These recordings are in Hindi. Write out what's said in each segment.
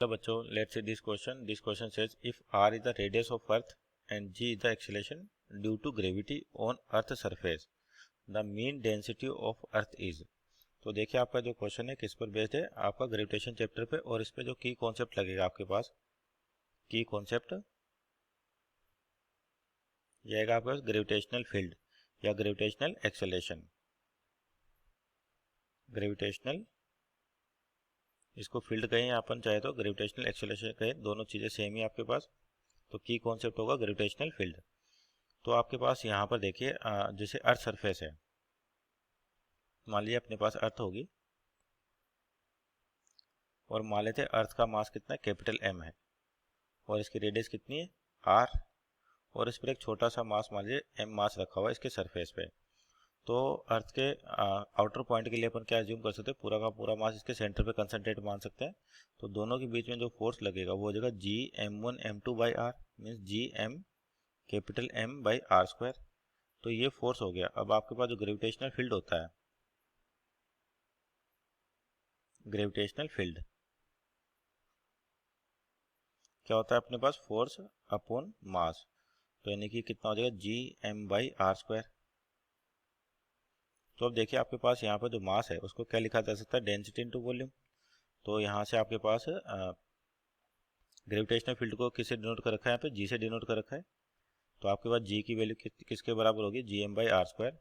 So बच्चों, let's see this question. This question says if r is the radius of earth and g is the acceleration due to gravity on earth surface, the mean density of earth is. तो देखिए आपका जो क्वेश्चन है किस पर बेस्ड है, आपका ग्रेविटेशन चैप्टर पे, और इस पे जो की कॉन्सेप्ट लगेगा आपके पास, की कॉन्सेप्ट ये आएगा आपके पास ग्रेविटेशनल फील्ड या ग्रेविटेशनल एक्सेलेरेशन। ग्रेविटेशनल, इसको फील्ड कहें या अपन चाहे तो ग्रेविटेशनल एक्सेलेरेशन कहें, दोनों चीज़ें सेम ही आपके पास। तो की कॉन्सेप्ट होगा ग्रेविटेशनल फील्ड। तो आपके पास यहाँ पर देखिए जैसे अर्थ सरफेस है, मान लीजिए अपने पास अर्थ होगी और मान लेते हैं अर्थ का मास कितना है, कैपिटल एम है, और इसकी रेडियस कितनी है, आर, और इस पर एक छोटा सा मास मान लीजिए एम मास रखा हुआ है इसके सरफेस पे। तो अर्थ के आउटर पॉइंट के लिए अपन क्या एज्यूम कर सकते हैं, पूरा का पूरा मास इसके सेंटर पे कंसंट्रेट मान सकते हैं। तो दोनों के बीच में जो फोर्स लगेगा वो हो जाएगा G M1 M2 by r, means G m capital M by r square. तो ये फोर्स हो गया। अब आपके पास जो ग्रेविटेशनल फील्ड होता है, ग्रेविटेशनल फील्ड क्या होता है अपने पास, फोर्स अपॉन मास। तो यानी कि कितना हो जाएगा, G m by r square. तो अब देखिए आपके पास यहाँ पर जो मास है उसको क्या लिखा जा सकता है, डेंसिटी इनटू वॉल्यूम। तो यहाँ से आपके पास ग्रेविटेशनल फील्ड को किससे डिनोट कर रखा है, यहाँ पे जी से डिनोट कर रखा है। तो आपके पास जी की वैल्यू किसके बराबर होगी, G m by r square.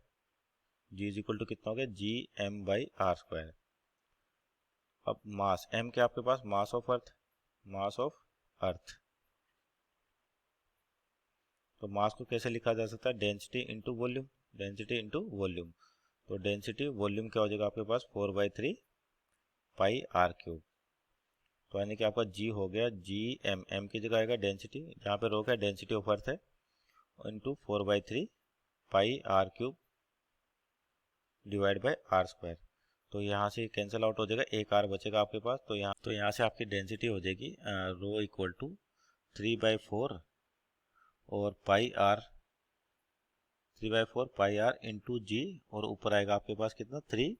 G is equal to कितना हो गया, G m by r square. अब मास एम क्या आपके पास, mass of earth, mass of earth. तो मास को कैसे लिखा जा सकता है, density into volume, density into volume. तो डेंसिटी वॉल्यूम क्या हो जाएगा आपके पास, 4/3 पाई आर क्यूब। तो यानी कि आपका जी हो गया जी एम, एम की जगह आएगा डेंसिटी, जहाँ पे रो क्या डेंसिटी ऑफ अर्थ है, into 4/3 pi r cube divide by r square. तो यहाँ से कैंसिल आउट हो जाएगा, एक आर बचेगा आपके पास। तो यहाँ से आपकी डेंसिटी हो जाएगी रो इक्वल टू 3/4 और पाई आर, 3/4 पाई आर इंटू जी, और ऊपर आएगा आपके पास कितना, 3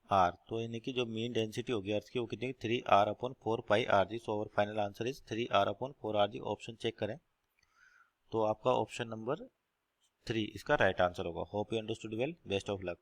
आर। तो यानी कि जो मीन डेंसिटी होगी अर्थ की वो कितनी, 3r/4 pi are G. So और final answer is 3r/4 R G. Option check करें तो आपका ऑप्शन नंबर 3 इसका राइट आंसर होगा। Hope you understood well, best of luck.